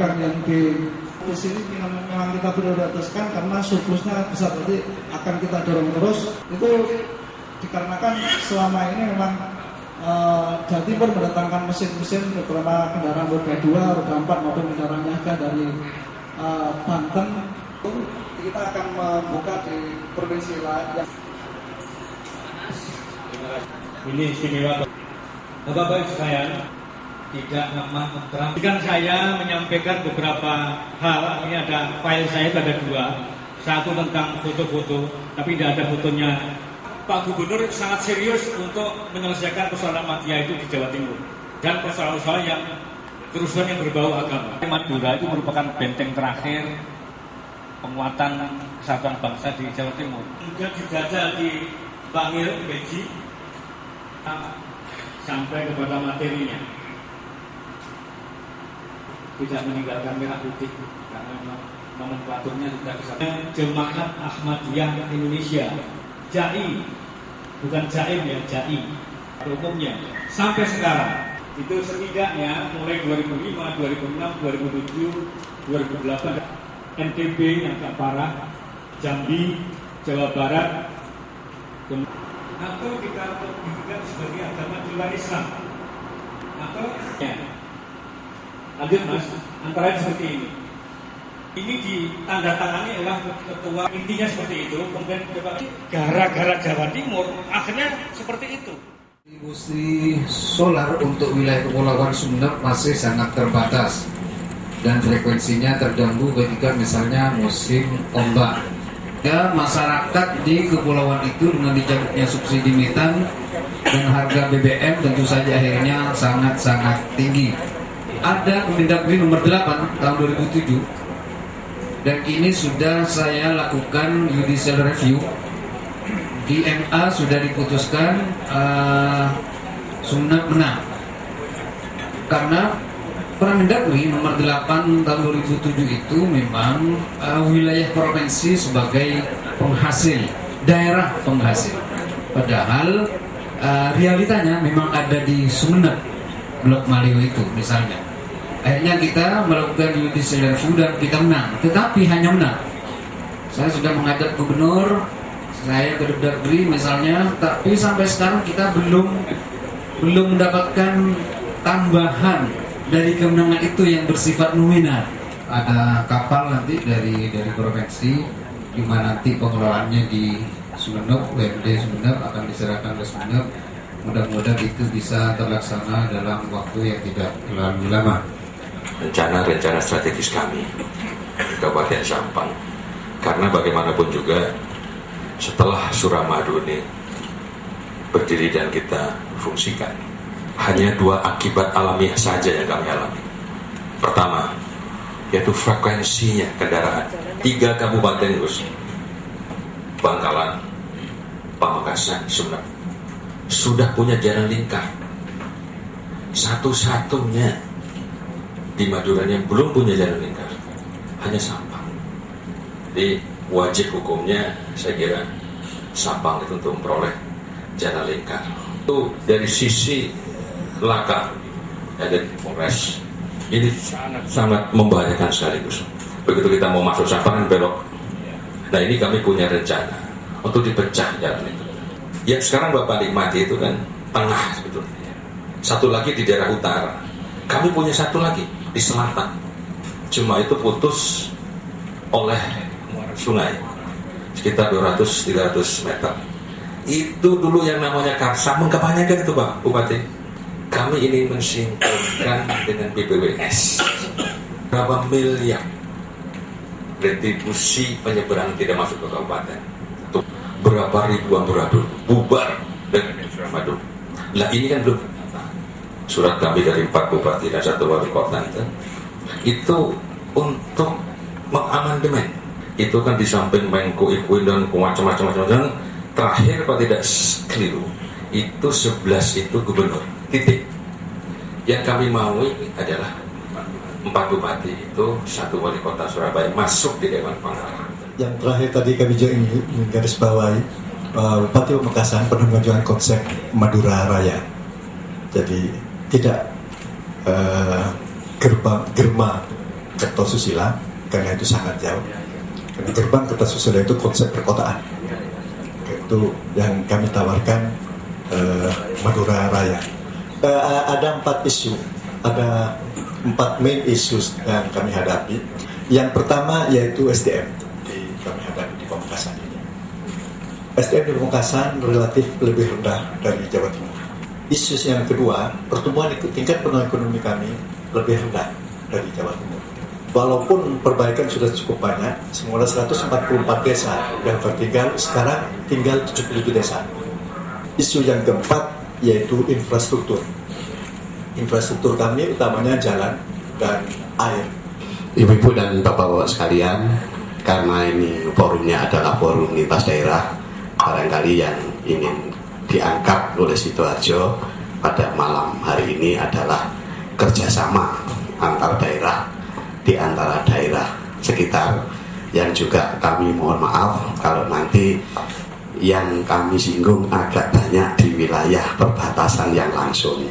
pedagang yang di sini memang kita prioritaskan karena surplusnya besar, berarti akan kita dorong terus. Itu dikarenakan selama ini memang Jawa Timur mendatangkan mesin-mesin beberapa kendaraan roda 2, roda 4 maupun kendaraan niaga dari Banten. Kita akan membuka di provinsi lain. Ini istimewa. Bapak-bapak sekalian, tidak aman memperhatikan saya menyampaikan beberapa hal. Ini ada file saya, ada 2. Satu tentang foto-foto, tapi tidak ada fotonya. Pak Gubernur sangat serius untuk menyelesaikan persoalan mafia itu di Jawa Timur dan persoalan-persoalan yang kerusuhan yang berbau agama. Madura itu merupakan benteng terakhir penguatan kesatuan bangsa di Jawa Timur. Kemudian dijajal di Bangil, Beji, sampai kepada materinya. Tidak meninggalkan merah putih karena nomenklaturnya tidak bisa. Jemaat Ahmadiyah Indonesia, JAI, bukan JAIM ya, JAI umumnya sampai sekarang itu setidaknya mulai 2005, 2006, 2007, 2008 NTB yang agak parah, Jambi, Jawa Barat, atau dikatakan sebagai agama di luar Islam, atau ya. Lanjut Mas, antara seperti ini. Ini ditandatangani oleh ketua, intinya seperti itu. Kemudian gara-gara Jawa Timur, akhirnya seperti itu. Industri solar untuk wilayah Kepulauan Sumeneb masih sangat terbatas dan frekuensinya terganggu ketika misalnya musim ombak. Ya, masyarakat di kepulauan itu dengan dicabutnya subsidi metan dan harga BBM tentu saja akhirnya sangat-sangat tinggi. Ada Kemendagri nomor 8 tahun 2007 dan ini sudah saya lakukan judicial review. Di MA sudah diputuskan Sumeneb menang karena Permendagri nomor 8 tahun 2007 itu memang wilayah provinsi sebagai penghasil, daerah penghasil. Padahal realitanya memang ada di Sumeneb, Blok Malio itu misalnya. Akhirnya kita melakukan judicial review dan kita menang, tetapi hanya menang. Saya sudah menghadap gubernur, saya ke Dagri misalnya, tapi sampai sekarang kita belum mendapatkan tambahan dari kemenangan itu yang bersifat nominal. Ada kapal nanti dari provinsi, di mana nanti pengelolaannya di Sumeneb, UMD Sumeneb akan diserahkan ke Sumeneb. Mudah-mudahan itu bisa terlaksana dalam waktu yang tidak terlalu lama. Rencana strategis kami Kabupaten Sampang, karena bagaimanapun juga setelah Suramadu ini berdiri dan kita fungsikan, hanya 2 akibat alamiah saja yang kami alami. Pertama, yaitu frekuensinya kendaraan. 3 kabupaten Gus, Bangkalan, Pamekasan, Sumeneb sudah punya jalan lingkar. Satu-satunya di Madura yang belum punya jalan lingkar hanya Sampang. Jadi wajib hukumnya saya kira Sampang itu untuk memperoleh jalan lingkar. Itu dari sisi laka dan Polres ini sangat membahayakan sekaligus. Begitu kita mau masuk Sampang belok. Nah, ini kami punya rencana untuk dipecah jalan itu. Ya sekarang Bapak nikmati itu kan tengah sebetulnya. Satu lagi di daerah utara. Kami punya satu lagi di selatan. Cuma itu putus oleh sungai sekitar 200-300 meter. Itu dulu yang namanya Karsam, kebanyakan itu Pak Bupati. Kami ini mensinkronkan dengan BPWS berapa miliar retribusi penyeberangan tidak masuk ke kabupaten. Itu berapa ribuan beradul bubar dengan Suramadu. Lah ini kan belum surat kami dari 4 bupati dan 1 wali kota itu untuk mengamandemen. Itu kan di samping Menko Ikuin dan macam-macam terakhir kalau tidak keliru itu 11 itu gubernur titik. Yang kami mau adalah 4 bupati itu 1 wali kota Surabaya masuk di Dewan Pangkalan. Yang terakhir tadi kami juga ingin garis bawahi, Bupati Pamekasan pernah mengajukan konsep Madura Raya. Jadi tidak germa Kertosusila, karena itu sangat jauh. Di gerbang Kertosusila itu konsep perkotaan. Itu yang kami tawarkan Madura Raya. Ada 4 isu, ada 4 main issues yang kami hadapi. Yang pertama yaitu SDM kami hadapi di Pamekasan ini. SDM di Pamekasan relatif lebih rendah dari Jawa Timur. Isu yang kedua, tingkat pertumbuhan ekonomi kami lebih rendah dari Jawa Timur. Walaupun perbaikan sudah cukup banyak, semula 144 desa yang tertinggal, sekarang tinggal 77 desa. Isu yang keempat yaitu infrastruktur. Infrastruktur kami utamanya jalan dan air. Ibu-ibu dan bapak-bapak sekalian, karena ini forumnya adalah forum lintas daerah, barangkali yang ingin diangkat oleh Sidoarjo pada malam hari ini adalah kerjasama antar daerah di antara daerah sekitar, yang juga kami mohon maaf kalau nanti yang kami singgung agak banyak di wilayah perbatasan yang langsung,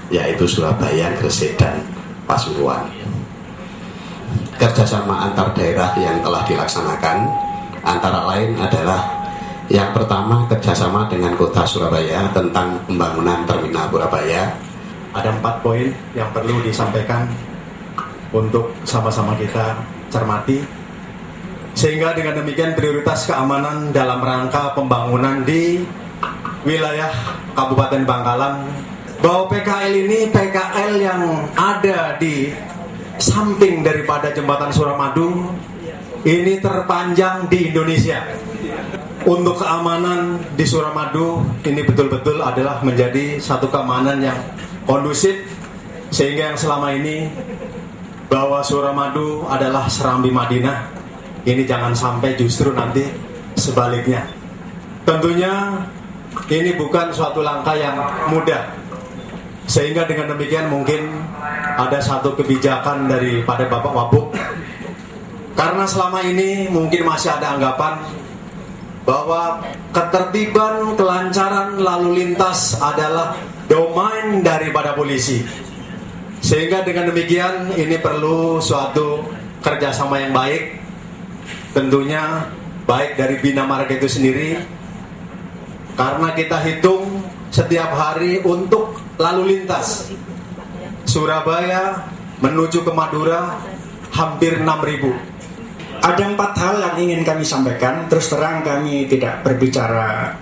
yaitu Surabaya, Gresik, dan Pasuruan. Kerjasama antar daerah yang telah dilaksanakan antara lain adalah yang pertama, kerjasama dengan Kota Surabaya tentang pembangunan Terminal Surabaya. Ada 4 poin yang perlu disampaikan untuk sama-sama kita cermati, sehingga dengan demikian prioritas keamanan dalam rangka pembangunan di wilayah Kabupaten Bangkalan, bahwa PKL ini PKL yang ada di samping daripada Jembatan Suramadu, ini terpanjang di Indonesia. Untuk keamanan di Suramadu ini betul-betul adalah menjadi satu keamanan yang kondusif, sehingga yang selama ini bahwa Suramadu adalah Serambi Madinah, ini jangan sampai justru nanti sebaliknya. Tentunya ini bukan suatu langkah yang mudah, sehingga dengan demikian mungkin ada satu kebijakan daripada Bapak Wabuk, karena selama ini mungkin masih ada anggapan bahwa ketertiban, kelancaran lalu lintas adalah domain daripada polisi, sehingga dengan demikian ini perlu suatu kerjasama yang baik, tentunya baik dari Bina Marga itu sendiri, karena kita hitung setiap hari untuk lalu lintas Surabaya menuju ke Madura hampir 6.000. Ada 4 hal yang ingin kami sampaikan. Terus terang kami tidak berbicara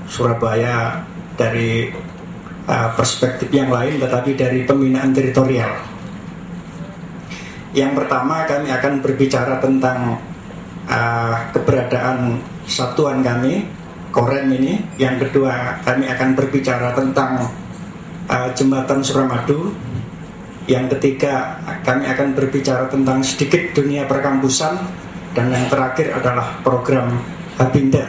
Surabaya dari perspektif yang lain, tetapi dari pembinaan teritorial. Yang pertama, kami akan berbicara tentang keberadaan satuan kami, Korem ini. Yang kedua, kami akan berbicara tentang Jembatan Suramadu. Yang ketiga, kami akan berbicara tentang sedikit dunia perkampusan. Dan yang terakhir adalah program Habinder.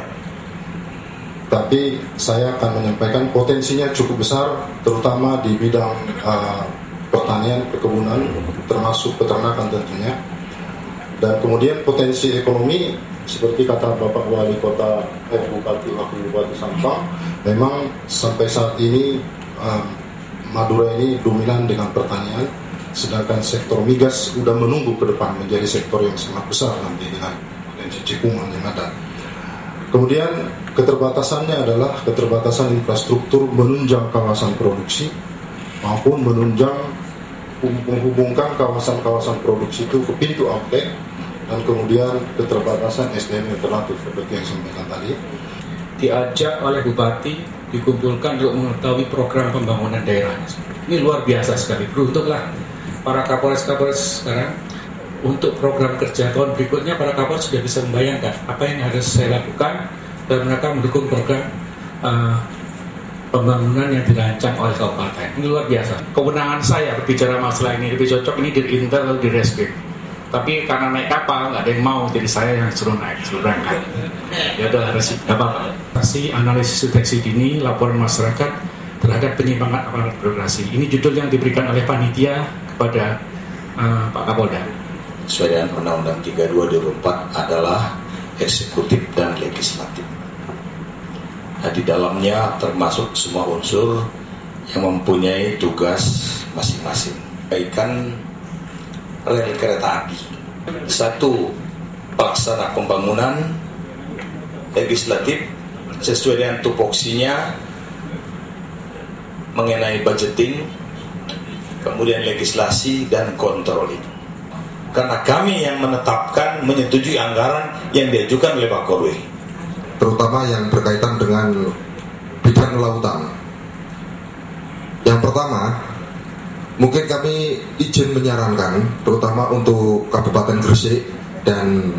Tapi saya akan menyampaikan potensinya cukup besar, terutama di bidang pertanian, perkebunan, termasuk peternakan tentunya. Dan kemudian potensi ekonomi, seperti kata Bapak Wali Kota, Bupati Wakil Bupati Sampang, memang sampai saat ini Madura ini dominan dengan pertanian, sedangkan sektor migas sudah menunggu ke depan menjadi sektor yang sangat besar nanti dengan potensi cekungan yang ada. Kemudian keterbatasannya adalah keterbatasan infrastruktur menunjang kawasan produksi maupun menunjang menghubungkan kawasan-kawasan produksi itu ke pintu outlet, dan kemudian keterbatasan SDM yang terlatih seperti yang saya sampaikan tadi. Diajak oleh Bupati, dikumpulkan untuk mengetahui program pembangunan daerah. Ini luar biasa sekali. Beruntunglah para Kapolres sekarang, untuk program kerja tahun berikutnya para Kapolres sudah bisa membayangkan apa yang harus saya lakukan dan mereka mendukung program pembangunan yang dirancang oleh kabupaten. Ini luar biasa. Kewenangan saya berbicara masalah ini lebih cocok ini di Intel atau di Reskrim. Tapi karena naik kapal nggak ada yang mau, jadi saya yang suruh naik, suruh berangkat. Ya udah harus apa? Pasti analisis deteksi dini, laporan masyarakat terhadap penyimpangan aparat birokrasi. Ini judul yang diberikan oleh panitia kepada Pak Kapolda. Sesuai dengan Undang-Undang 32 2004 adalah eksekutif dan legislatif. Nah, di dalamnya termasuk semua unsur yang mempunyai tugas masing-masing. Kaitan rel kereta api. Satu, pelaksana pembangunan legislatif sesuai dengan tupoksinya mengenai budgeting, kemudian legislasi dan kontrol itu. Karena kami yang menetapkan, menyetujui anggaran yang diajukan oleh Pak Korwil, terutama yang berkaitan dengan bidang lautan. Yang pertama, mungkin kami izin menyarankan, terutama untuk Kabupaten Gresik dan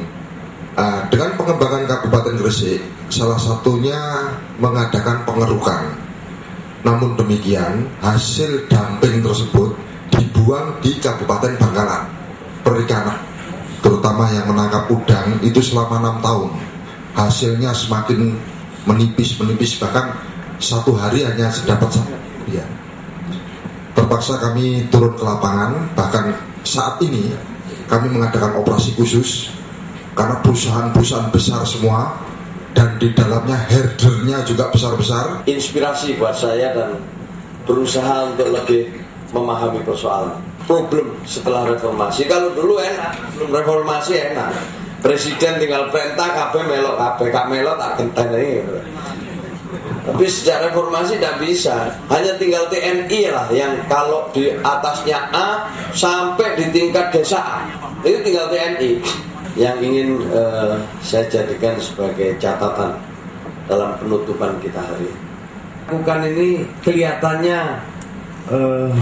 dengan pengembangan Kabupaten Gresik, salah satunya mengadakan pengerukan. Namun demikian, hasil dumping tersebut dibuang di Kabupaten Bangkalan, perikanan, terutama yang menangkap udang itu selama 6 tahun. Hasilnya semakin menipis, bahkan satu hari hanya dapat 1. Ya. Terpaksa kami turun ke lapangan, bahkan saat ini kami mengadakan operasi khusus karena perusahaan-perusahaan besar semua dan di dalamnya herdernya juga besar-besar. Inspirasi buat saya dan berusaha untuk lebih memahami persoalan problem setelah reformasi. Kalau dulu enak, belum reformasi enak, presiden tinggal perintah, KB melok, KB melok tak genteni gitu. Tapi sejak reformasi tidak bisa, hanya tinggal TNI lah yang kalau di atasnya A sampai di tingkat desa A itu tinggal TNI. Yang ingin saya jadikan sebagai catatan dalam penutupan kita hari ini. Bukan ini kelihatannya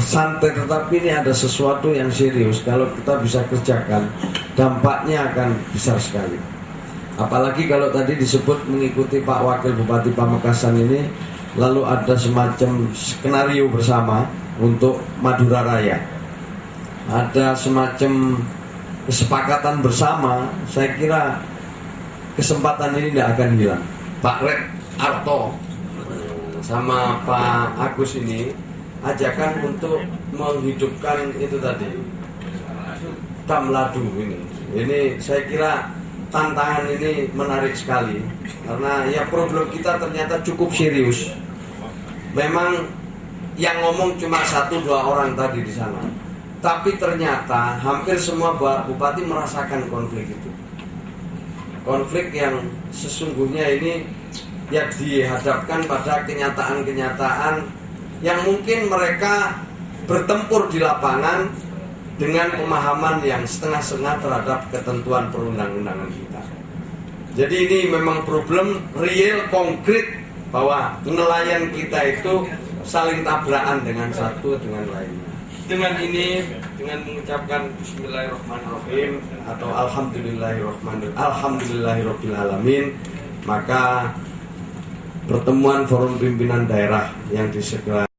santai, tetapi ini ada sesuatu yang serius. Kalau kita bisa kerjakan, dampaknya akan besar sekali. Apalagi kalau tadi disebut mengikuti Pak Wakil Bupati Pamekasan ini, lalu ada semacam skenario bersama untuk Madura Raya. Ada semacam kesepakatan bersama. Saya kira kesempatan ini tidak akan hilang. Pak Red Arto sama Pak Agus ini ajakan untuk menghidupkan itu tadi Tamladu ini. Ini saya kira tantangan ini menarik sekali karena ya problem kita ternyata cukup serius. Memang yang ngomong cuma 1-2 orang tadi di sana, tapi ternyata hampir semua bupati merasakan konflik itu. Konflik yang sesungguhnya ini ya dihadapkan pada kenyataan-kenyataan yang mungkin mereka bertempur di lapangan dengan pemahaman yang setengah-setengah terhadap ketentuan perundang-undangan kita. Jadi ini memang problem real, konkret, bahwa nelayan kita itu saling tabrakan dengan satu dengan lainnya. Dengan ini, dengan mengucapkan Bismillahirrahmanirrahim atau Alhamdulillahirrahmanirrahim, maka pertemuan forum pimpinan daerah yang disegera